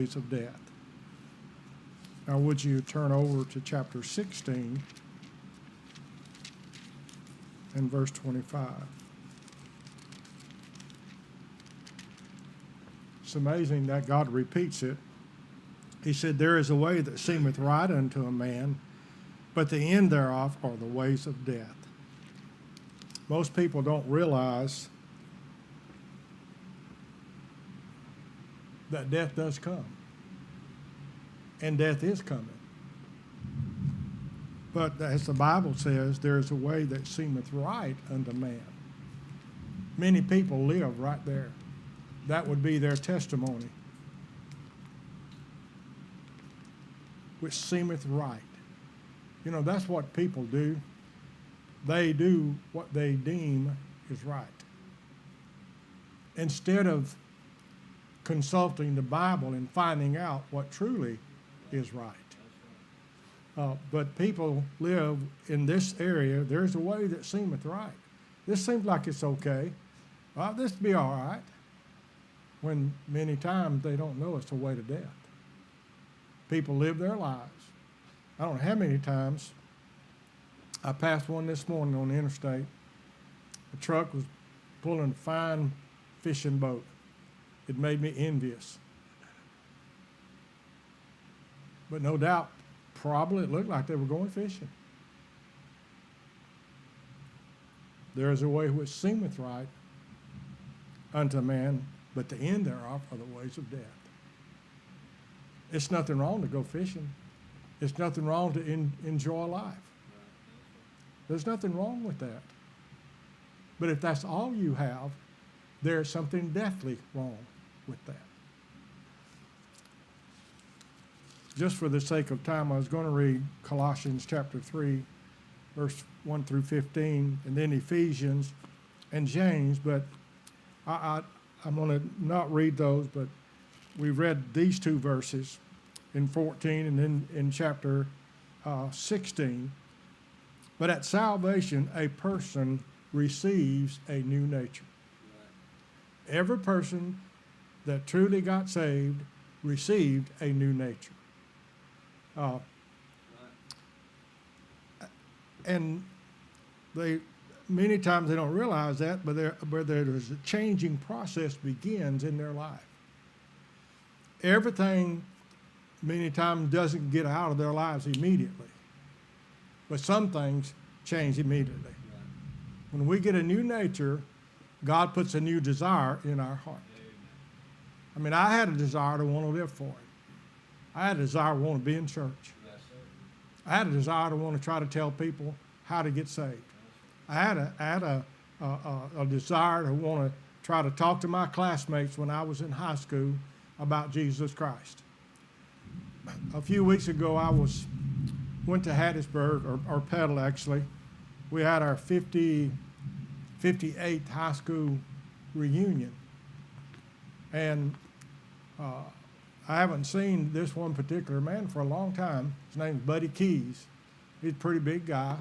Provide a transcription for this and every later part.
of death. Now, would you turn over to chapter 16 and verse 25? It's amazing that God repeats it. He said, "There is a way that seemeth right unto a man, but the end thereof are the ways of death." Most people don't realize that death does come, and death is coming. But as the Bible says, there is a way that seemeth right unto man. Many people live right there. That would be their testimony, which seemeth right. You know, that's what people do. They do what they deem is right, instead of consulting the Bible and finding out what truly is right. But people live in this area. There's a way that seemeth right. This seems like it's okay. This will be all right. When many times they don't know it's a way to death. People live their lives. I don't know how many times I passed one this morning on the interstate. The truck was pulling a fine fishing boat. It made me envious. But no doubt, probably it looked like they were going fishing. There is a way which seemeth right unto man, but the end thereof are the ways of death. It's nothing wrong to go fishing. It's nothing wrong to enjoy life. There's nothing wrong with that. But if that's all you have, there's something deathly wrong with that. Just for the sake of time, I was going to read Colossians chapter 3, verse 1 through 15, and then Ephesians and James, but I'm going to not read those, but we read these two verses in 14 and then in chapter 16. But at salvation, a person receives a new nature. Every person that truly got saved received a new nature. And many times they don't realize that, but there's a changing process begins in their life. Everything many times doesn't get out of their lives immediately, but some things change immediately. When we get a new nature, God puts a new desire in our heart. I mean, I had a desire to want to live for Him. I had a desire to want to be in church. I had a desire to want to try to tell people how to get saved. I had a desire to want to try to talk to my classmates when I was in high school about Jesus Christ. A few weeks ago, I went to Hattiesburg, or Petal actually. We had our 58th high school reunion. And I haven't seen this one particular man for a long time. His name's Buddy Keys. He's a pretty big guy.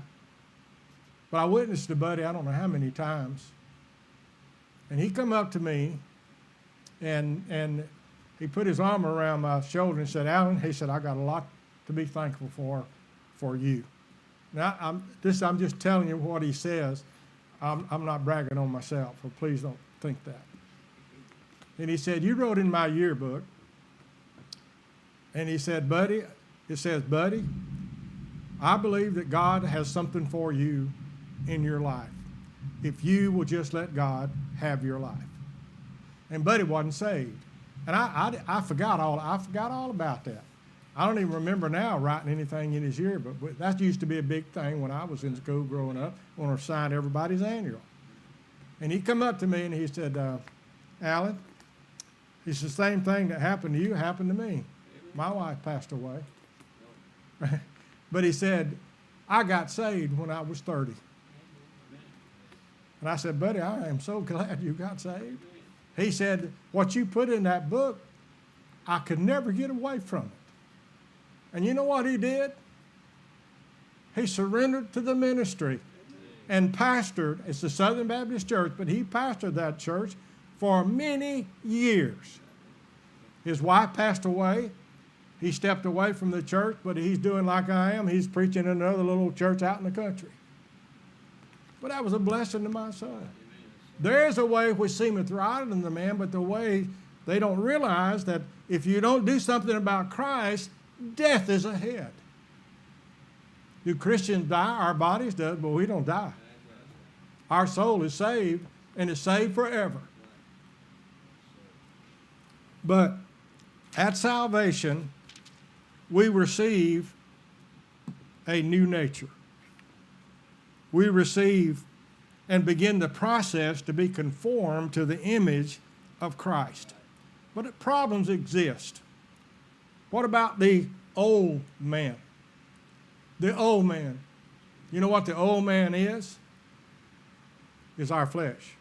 But I witnessed to Buddy I don't know how many times. And he come up to me and he put his arm around my shoulder and said, "Alan," he said, "I got a lot to be thankful for you." Now, I'm just telling you what he says. I'm not bragging on myself, so please don't think that. And he said, "You wrote in my yearbook," and he said, "Buddy," it says, "Buddy, I believe that God has something for you in your life if you will just let God have your life." And Buddy wasn't saved. And I forgot all about that. I don't even remember now writing anything in his yearbook, but that used to be a big thing when I was in school growing up, when I signed everybody's annual. And he come up to me and he said, "Alan," it's the same thing that happened to you happened to me. My wife passed away. But he said, "I got saved when I was 30. And I said, "Buddy, I am so glad you got saved." He said, "What you put in that book, I could never get away from it." And you know what he did? He surrendered to the ministry and pastored. It's the Southern Baptist Church, but he pastored that church for many years. His wife passed away. He stepped away from the church, but he's doing like I am. He's preaching in another little church out in the country. But that was a blessing to my son. There is a way which seemeth right unto the man, but the way they don't realize that if you don't do something about Christ, death is ahead. Do Christians die? Our bodies do, but we don't die. Our soul is saved, and it's saved forever. But at salvation, we receive a new nature. We receive and begin the process to be conformed to the image of Christ. But problems exist. What about the old man? The old man. You know what the old man is? Is our flesh.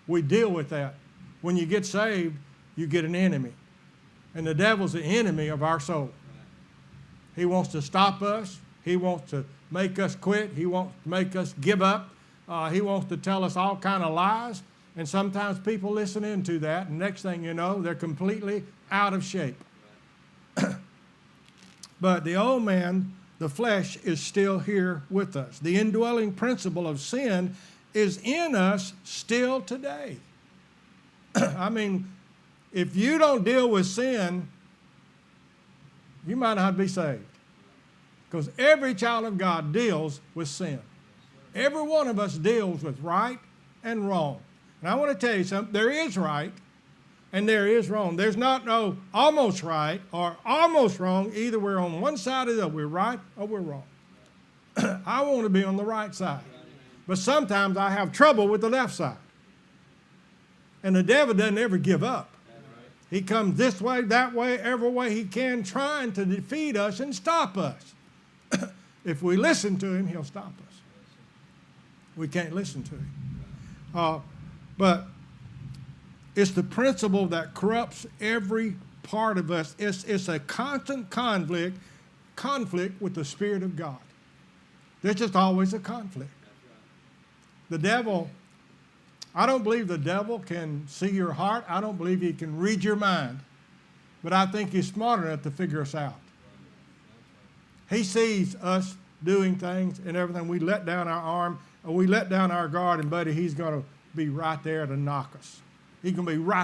We deal with that. When you get saved, you get an enemy. And the devil's the enemy of our soul. He wants to stop us. He wants to make us quit. He wants to make us give up. He wants to tell us all kind of lies. And sometimes people listen into that, and next thing you know, they're completely out of shape. But the old man, the flesh, is still here with us. The indwelling principle of sin is in us still today. I mean, if you don't deal with sin, you might not be saved. Because every child of God deals with sin. Every one of us deals with right and wrong. And I want to tell you something. There is right and there is wrong. There's not no almost right or almost wrong. Either we're on one side or the other. We're right or we're wrong. I want to be on the right side. But sometimes I have trouble with the left side. And the devil doesn't ever give up. He comes this way, that way, every way he can, trying to defeat us and stop us. If we listen to him, he'll stop us. We can't listen to him. But it's the principle that corrupts every part of us. It's a constant conflict with the Spirit of God. There's just always a conflict. The devil, I don't believe the devil can see your heart. I don't believe he can read your mind. But I think he's smart enough to figure us out. He sees us doing things and everything. We let down our arm, or we let down our guard, and buddy, he's going to be right there to knock us. He's going to be right